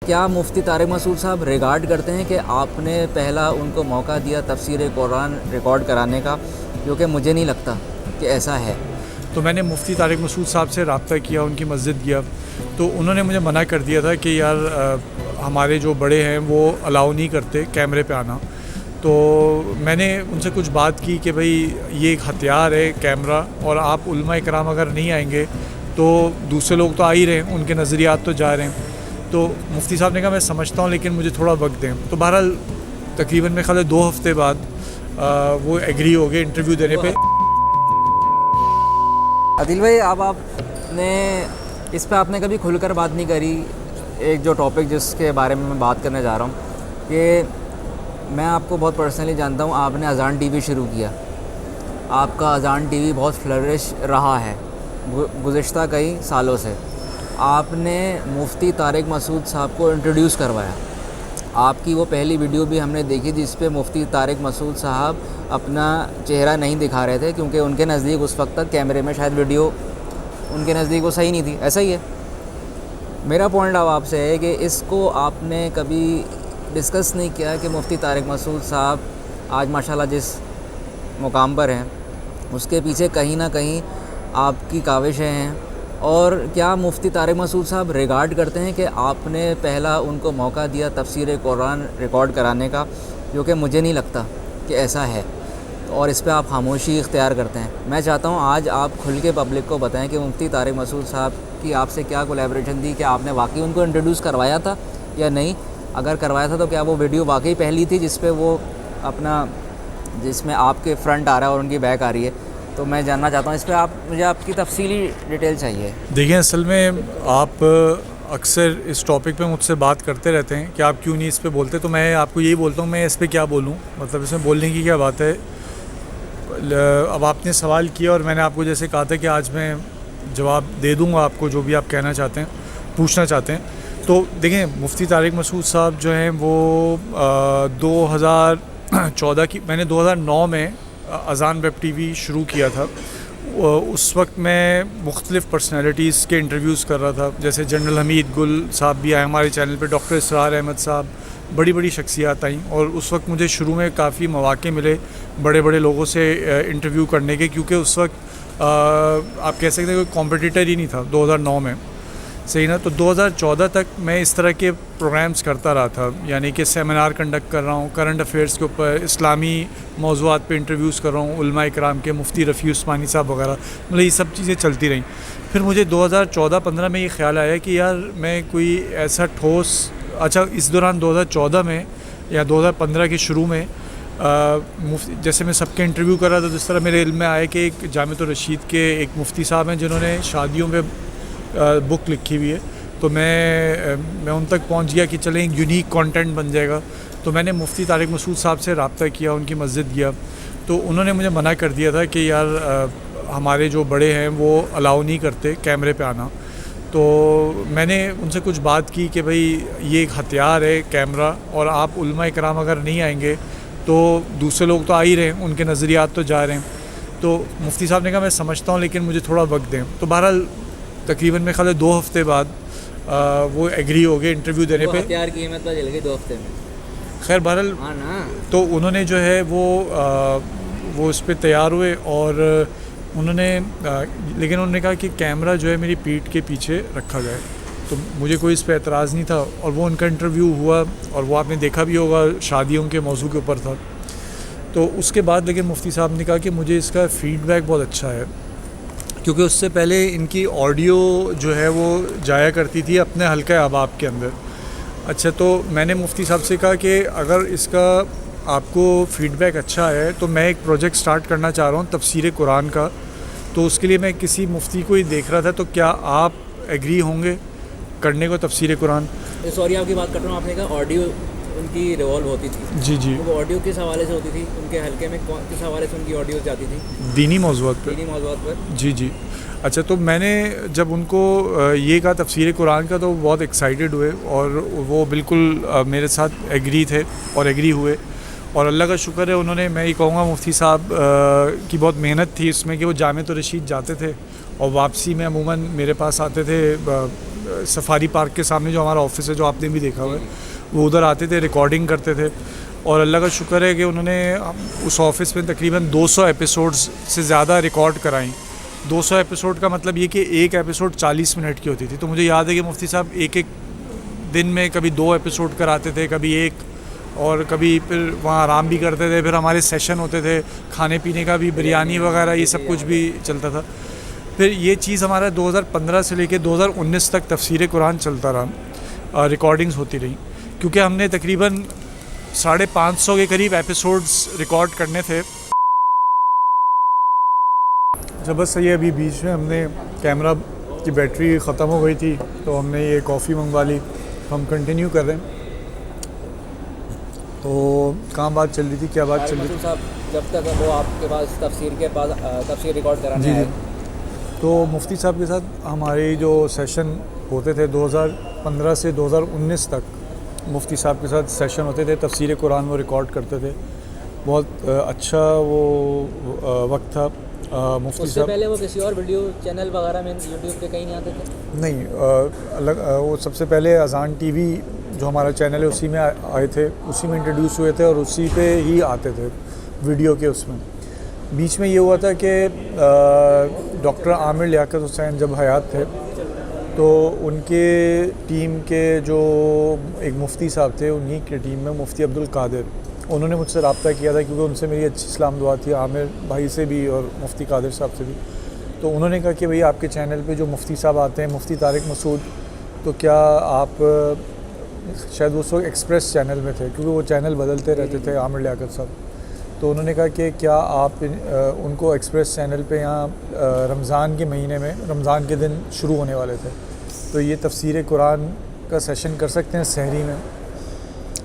کیا مفتی طارق مسعود صاحب ریگارڈ کرتے ہیں کہ آپ نے پہلا ان کو موقع دیا تفسیر قرآن ریکارڈ کرانے کا، کیونکہ مجھے نہیں لگتا کہ ایسا ہے؟ تو میں نے مفتی طارق مسعود صاحب سے رابطہ کیا، ان کی مسجد گیا، تو انہوں نے مجھے منع کر دیا تھا کہ یار ہمارے جو بڑے ہیں وہ الاؤ نہیں کرتے کیمرے پہ آنا۔ تو میں نے ان سے کچھ بات کی کہ بھئی یہ ایک ہتھیار ہے کیمرہ، اور آپ علماء کرام اگر نہیں آئیں گے تو دوسرے لوگ تو آ ہی رہے ہیں، ان کے نظریات تو جا رہے ہیں۔ تو مفتی صاحب نے کہا میں سمجھتا ہوں لیکن مجھے تھوڑا وقت دیں۔ تو بہرحال تقریباً میں خیال ہے 2 ہفتے بعد وہ ایگری ہو گئے انٹرویو دینے پہ۔ عادل بھائی، اب آپ نے اس پہ آپ نے کبھی کھل کر بات نہیں کری، ایک جو ٹاپک جس کے بارے میں بات کرنے جا رہا ہوں، کہ میں آپ کو بہت پرسنلی جانتا ہوں، آپ نے اذان ٹی وی شروع کیا، آپ کا اذان ٹی وی بہت فلرش رہا ہے گزشتہ کئی سالوں سے۔ آپ نے مفتی طارق مسعود صاحب کو انٹروڈیوس کروایا، آپ کی وہ پہلی ویڈیو بھی ہم نے دیکھی جس پہ مفتی طارق مسعود صاحب اپنا چہرہ نہیں دکھا رہے تھے، کیونکہ ان کے نزدیک اس وقت تک کیمرے میں شاید ویڈیو ان کے نزدیک وہ صحیح نہیں تھی۔ ایسا ہی ہے۔ میرا پوائنٹ اب آپ سے ہے کہ اس کو آپ نے کبھی ڈسکس نہیں کیا کہ مفتی طارق مسعود صاحب آج ماشاءاللہ جس مقام پر ہیں اس کے پیچھے کہیں نہ کہیں آپ کی کاوشیں ہیں، اور کیا مفتی طارق مسعود صاحب ریگارڈ کرتے ہیں کہ آپ نے پہلا ان کو موقع دیا تفسیر قرآن ریکارڈ کرانے کا، کیونکہ مجھے نہیں لگتا کہ ایسا ہے، اور اس پہ آپ خاموشی اختیار کرتے ہیں۔ میں چاہتا ہوں آج آپ کھل کے پبلک کو بتائیں کہ مفتی طارق مسعود صاحب کی آپ سے کیا کولیبریشن تھی، کہ آپ نے واقعی ان کو انٹروڈیوس کروایا تھا یا نہیں؟ اگر کروایا تھا تو کیا وہ ویڈیو واقعی پہلی تھی جس پہ وہ اپنا جس میں آپ کے فرنٹ آ رہا ہے اور ان کی بیک آ رہی ہے؟ تو میں جاننا چاہتا ہوں اس پہ مجھے آپ کی تفصیلی ڈیٹیل چاہیے۔ دیکھیں، اصل میں آپ اکثر اس ٹاپک پہ مجھ سے بات کرتے رہتے ہیں کہ آپ کیوں نہیں اس پہ بولتے، تو میں آپ کو یہی بولتا ہوں میں اس پہ کیا بولوں، مطلب اس میں بولنے کی کیا بات ہے۔ اب آپ نے سوال کیا اور میں نے آپ کو جیسے کہا تھا کہ آج میں جواب دے دوں گا آپ کو جو بھی آپ کہنا چاہتے ہیں، پوچھنا چاہتے ہیں۔ تو دیکھیں، مفتی طارق مسعود صاحب جو ہیں وہ 2014 کی میں نے 2009 میں اذان ویب ٹی وی شروع کیا تھا۔ اس وقت میں مختلف پرسنالٹیز کے انٹرویوز کر رہا تھا، جیسے جنرل حمید گل صاحب بھی آئے ہمارے چینل پہ، ڈاکٹر اسرار احمد صاحب، بڑی بڑی شخصیات آئیں، اور اس وقت مجھے شروع میں کافی مواقع ملے بڑے بڑے لوگوں سے انٹرویو کرنے کے، کیونکہ اس وقت آپ کہہ سکتے ہیں کوئی کمپٹیٹر ہی نہیں تھا 2009 میں، صحیح نا۔ تو 2014 تک میں اس طرح کے پروگرامز کرتا رہا تھا، یعنی کہ سیمینار کنڈکٹ کر رہا ہوں کرنٹ افیئرس کے اوپر، اسلامی موضوعات پہ انٹرویوز کر رہا ہوں، علماء کرام کے، مفتی رفیع عثمانی صاحب وغیرہ، مطلب یہ سب چیزیں چلتی رہیں۔ پھر مجھے 2014-15 میں یہ خیال آیا کہ یار میں کوئی ایسا ٹھوس اس دوران 2014 میں یا 2015 کے شروع میں جیسے میں سب کے انٹرویو کر رہا تھا، تو اس طرح میرے علم میں آیا کہ ایک جامعۃ الرشید کے ایک مفتی صاحب ہیں جنہوں نے شادیوں پہ بک لکھی ہوئی ہے، تو میں ان تک پہنچ گیا کہ چلیں ایک یونیک کانٹینٹ بن جائے گا۔ تو میں نے مفتی طارق مسعود صاحب سے رابطہ کیا، ان کی مسجد گیا، تو انہوں نے مجھے منع کر دیا تھا کہ یار ہمارے جو بڑے ہیں وہ الاؤ نہیں کرتے کیمرے پہ آنا۔ تو میں نے ان سے کچھ بات کی کہ بھئی یہ ایک ہتھیار ہے کیمرہ، اور آپ علماء کرام اگر نہیں آئیں گے تو دوسرے لوگ تو آ ہی رہے ہیں، ان کے نظریات تو جا رہے ہیں۔ تو مفتی صاحب نے کہا میں سمجھتا ہوں لیکن مجھے تھوڑا وقت دیں۔ تو بہرحال تقریباً میں خیال ہے 2 ہفتے بعد وہ ایگری ہو گئے انٹرویو دینے پہ۔ ہتھیار کی قیمت پتہ چل گئی 2 ہفتے میں، خیر بہرحال تو انہوں نے جو ہے وہ اس پہ تیار ہوئے، اور لیکن انہوں نے کہا کہ کیمرہ جو ہے میری پیٹھ کے پیچھے رکھا جائے، تو مجھے کوئی اس پہ اعتراض نہیں تھا، اور وہ ان کا انٹرویو ہوا، اور وہ آپ نے دیکھا بھی ہوگا شادیوں کے موضوع کے اوپر تھا۔ تو اس کے بعد لیکن مفتی صاحب نے کہا کہ مجھے اس کا فیڈ بیک بہت اچھا ہے، کیونکہ اس سے پہلے ان کی آڈیو جو ہے وہ جایا کرتی تھی اپنے حلقہ احباب کے اندر۔ اچھا، تو میں نے مفتی صاحب سے کہا کہ اگر اس کا آپ کو فیڈ بیک اچھا ہے تو میں ایک پروجیکٹ سٹارٹ کرنا چاہ رہا ہوں تفسیر قرآن کا، تو اس کے لیے میں کسی مفتی کو ہی دیکھ رہا تھا، تو کیا آپ ایگری ہوں گے کرنے کو تفسیر قرآن؟ سوری آپ کی بات کر رہا ہوں، آپ نے کہا آڈیو ان کی ریوالو ہوتی تھی، جی جی، وہ آڈیو کس حوالے سے ہوتی تھی؟ ان کے حلقے میں کس حوالے سے ان کی آڈیو جاتی تھی؟ دینی موضوعات پر۔ دینی موضوعات پر، جی جی۔ اچھا، تو میں نے جب ان کو یہ کہا تفسیر قرآن کا، تو وہ بہت ایکسائٹیڈ ہوئے، اور وہ بالکل میرے ساتھ ایگری تھے اور ایگری ہوئے، اور اللہ کا شکر ہے انہوں نے، میں یہ کہوں گا مفتی صاحب کی بہت محنت تھی اس میں کہ وہ جامعۃ الرشید جاتے تھے، اور واپسی میں عموماً میرے پاس آتے تھے سفاری پارک کے سامنے جو ہمارا آفس ہے, جو آپ نے بھی دیکھا ہوا ہے, وہ ادھر آتے تھے, ریکارڈنگ کرتے تھے. اور اللہ کا شکر ہے کہ انہوں نے اس آفس میں تقریباً 200 ایپیسوڈز سے زیادہ ریکارڈ کرائیں. 200 ایپیسوڈ کا مطلب یہ کہ ایک ایپیسوڈ 40 منٹ کی ہوتی تھی. تو مجھے یاد ہے کہ مفتی صاحب ایک دن میں کبھی 2 ایپیسوڈ کراتے تھے, کبھی ایک, اور کبھی پھر وہاں آرام بھی کرتے تھے. پھر ہمارے سیشن ہوتے تھے کھانے پینے کا بھی, بریانی وغیرہ یہ سب کچھ بھی چلتا تھا. پھر یہ چیز ہمارا 2015 سے لے کے 2019 تک تفسیر قرآن چلتا رہا, ریکارڈنگز ہوتی رہیں, کیونکہ ہم نے تقریباً 550 کے قریب ایپیسوڈز ریکارڈ کرنے تھے. جب بس یہ ابھی بیچ میں ہم نے کیمرہ کی بیٹری ختم ہو گئی تھی تو ہم نے یہ کافی منگوا لی, ہم کنٹینیو کر رہے ہیں. تو کہاں بات چل رہی تھی, کیا بات چل رہی تھی صاحب؟ جب تک وہ آپ کے پاس تفسیر ریکارڈ کرانے آئے, تو مفتی صاحب کے ساتھ ہمارے جو سیشن ہوتے تھے 2015 سے 2019 تک مفتی صاحب کے ساتھ سیشن ہوتے تھے, تفسیر قرآن وہ ریکارڈ کرتے تھے. بہت اچھا وہ وقت تھا. مفتی اس سے صاحب پہلے وہ کسی اور ویڈیو چینل وغیرہ میں یوٹیوب پہ کہیں نہیں آتے تھے؟ نہیں, الگ وہ سب سے پہلے اذان ٹی وی جو ہمارا چینل ہے اسی میں آئے تھے, اسی میں انٹروڈیوس ہوئے تھے اور اسی پہ ہی آتے تھے ویڈیو کے. اس میں بیچ میں یہ ہوا تھا کہ ڈاکٹر عامر لیاقت حسین جب حیات تھے تو ان کے ٹیم کے جو ایک مفتی صاحب تھے, انہی کے ٹیم میں مفتی عبدالقادر, انہوں نے مجھ سے رابطہ کیا تھا کیونکہ ان سے میری اچھی سلام دعا تھی, عامر بھائی سے بھی اور مفتی قادر صاحب سے بھی. تو انہوں نے کہا کہ بھئی آپ کے چینل پہ جو مفتی صاحب آتے ہیں, مفتی طارق مسعود, تو کیا آپ, شاید وہ وقت ایکسپریس چینل میں تھے کیونکہ وہ چینل بدلتے رہتے تھے عامر لیاقت صاحب, تو انہوں نے کہا کہ کیا آپ ان کو ایکسپریس چینل پہ یہاں رمضان کے مہینے میں, رمضان کے دن شروع ہونے والے تھے, تو یہ تفسیر قرآن کا سیشن کر سکتے ہیں سحری میں.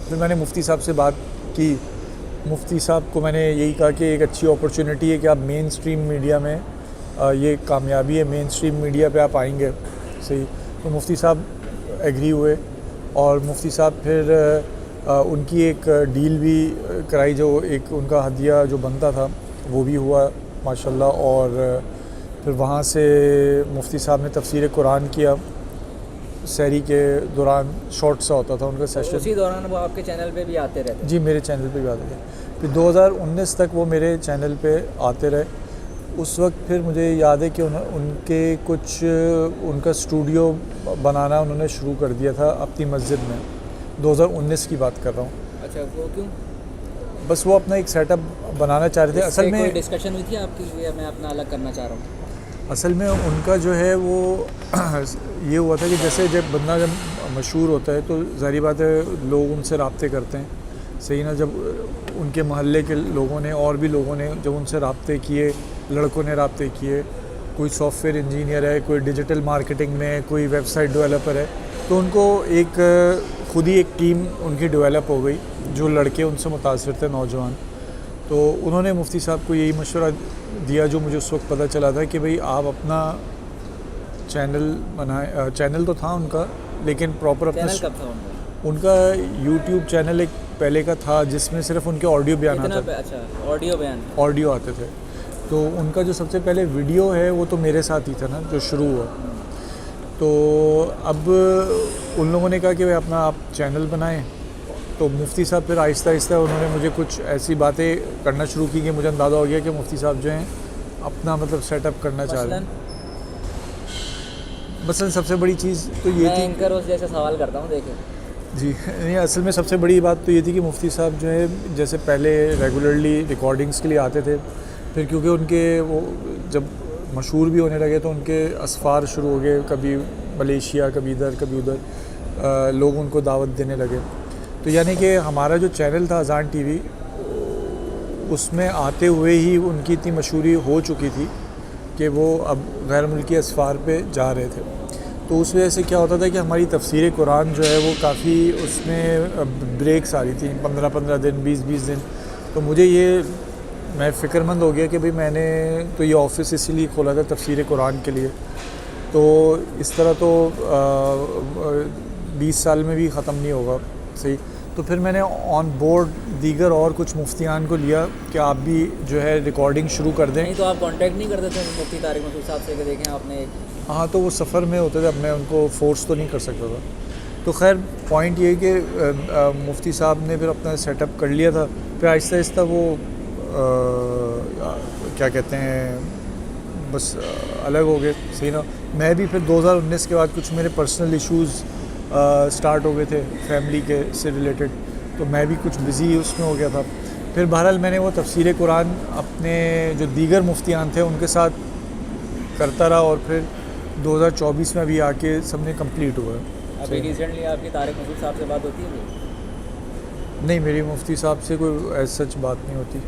پھر میں نے مفتی صاحب سے بات کی. مفتی صاحب کو میں نے یہی کہا کہ ایک اچھی اپرچونٹی ہے کہ آپ مین اسٹریم میڈیا میں, یہ کامیابی ہے, مین اسٹریم میڈیا پہ آپ آئیں گے, صحیح. تو مفتی صاحب ایگری ہوئے اور مفتی صاحب پھر ان کی ایک ڈیل بھی کرائی, جو ایک ان کا ہدیہ جو بنتا تھا وہ بھی ہوا ماشاءاللہ. اور پھر وہاں سے مفتی صاحب نے تفسیر قرآن کیا سحری کے دوران, شارٹ سا ہوتا تھا ان کا سیشن. اسی دوران وہ آپ کے چینل پہ بھی آتے رہتے؟ جی میرے چینل پہ بھی آتے تھے. پھر 2019 تک وہ میرے چینل پہ آتے رہے. اس وقت پھر مجھے یاد ہے کہ ان کے کچھ, ان کا اسٹوڈیو بنانا انہوں نے شروع کر دیا تھا اپنی مسجد میں. 2019 کی بات کر رہا ہوں. اچھا, وہ کیوں؟ بس وہ اپنا ایک سیٹ اپ بنانا چاہ رہے تھے. اصل میں کوئی ڈسکشن ہوئی تھی آپ کی کہ میں اپنا الگ کرنا چاہ رہا ہوں؟ اصل میں ان کا جو ہے وہ یہ ہوا تھا کہ جیسے جب بندہ جب مشہور ہوتا ہے تو ظاہری بات ہے لوگ ان سے رابطے کرتے ہیں, صحیح نا. جب ان کے محلے کے لوگوں نے اور بھی لوگوں نے جب ان سے رابطے کیے, لڑکوں نے رابطے کیے, کوئی سافٹ ویئر انجینئر ہے, کوئی ڈیجیٹل مارکیٹنگ میں, کوئی ویب سائٹ ڈیولپر ہے, تو ان کو ایک خود ہی ایک ٹیم ان کی ڈیولپ ہو گئی, جو لڑکے ان سے متاثر تھے, نوجوان. تو انہوں نے مفتی صاحب کو یہی مشورہ دیا جو مجھے اس وقت پتہ چلا تھا کہ بھئی آپ اپنا چینل بنائیں. چینل تو تھا ان کا لیکن پراپر اپنا, چینل کب تھا ان کا یوٹیوب چینل ایک پہلے کا تھا جس میں صرف ان کے آڈیو بیان آتا تھا. اچھا, آڈیو بیان, آڈیو آتے تھے. تو ان کا جو سب سے پہلے ویڈیو ہے وہ تو میرے ساتھ ہی تھا نا, جو شروع ہوا. تو اب ان لوگوں نے کہا کہ اپنا آپ چینل بنائیں. تو مفتی صاحب پھر آہستہ آہستہ انہوں نے مجھے کچھ ایسی باتیں کرنا شروع کی کہ مجھے اندازہ ہو گیا کہ مفتی صاحب جو ہیں اپنا مطلب سیٹ اپ کرنا چاہ رہے ہیں. مثلا سب سے بڑی چیز تو یہ تھی, اینکر اس جیسے سوال کرتا ہوں دیکھیں جی نہیں, اصل میں سب سے بڑی بات تو یہ تھی کہ مفتی صاحب جو ہے جیسے پہلے ریگولرلی ریکارڈنگس کے لیے آتے تھے, پھر کیونکہ ان کے وہ جب مشہور بھی ہونے لگے تو ان کے اسفار شروع ہو گئے, کبھی ملیشیا, کبھی ادھر کبھی ادھر, لوگ ان کو دعوت دینے لگے. تو یعنی کہ ہمارا جو چینل تھا اذان ٹی وی, اس میں آتے ہوئے ہی ان کی اتنی مشہوری ہو چکی تھی کہ وہ اب غیر ملکی اسفار پہ جا رہے تھے. تو اس وجہ سے کیا ہوتا تھا کہ ہماری تفسیر قرآن جو ہے وہ کافی اس میں بریکس آ رہی تھیں, 15 دن 20 دن. تو مجھے یہ, میں فکر مند ہو گیا کہ بھئی میں نے تو یہ آفس اسی لیے کھولا تھا تفسیر قرآن کے لیے, تو اس طرح تو 20 سال میں بھی ختم نہیں ہوگا, صحیح. تو پھر میں نے آن بورڈ دیگر اور کچھ مفتیان کو لیا کہ آپ بھی جو ہے ریکارڈنگ شروع کر دیں. نہیں تو آپ کانٹیکٹ نہیں کرتے تھے مفتی طارق مسعود صاحب سے کہ دیکھیں آپ نے ہاں تو وہ سفر میں ہوتے تھے, اب میں ان کو فورس تو نہیں کر سکتا تھا. تو خیر پوائنٹ یہ کہ مفتی صاحب نے پھر اپنا سیٹ اپ کر لیا تھا. پھر آہستہ آہستہ وہ کیا کہتے ہیں بس الگ ہو گئے, صحیح نا. میں بھی پھر 2019 کے بعد کچھ میرے پرسنل ایشوز سٹارٹ ہو گئے تھے فیملی کے سے ریلیٹڈ, تو میں بھی کچھ بزی اس میں ہو گیا تھا. پھر بہرحال میں نے وہ تفسیر قرآن اپنے جو دیگر مفتیان تھے ان کے ساتھ کرتا رہا, اور پھر 2024 میں ابھی آ کے سب نے کمپلیٹ ہوا ہے. ابھی ریسنٹلی آپ کی طارق مسعود صاحب سے بات ہوتی ہے؟ نہیں, میری مفتی صاحب سے کوئی ایز سچ بات نہیں ہوتی.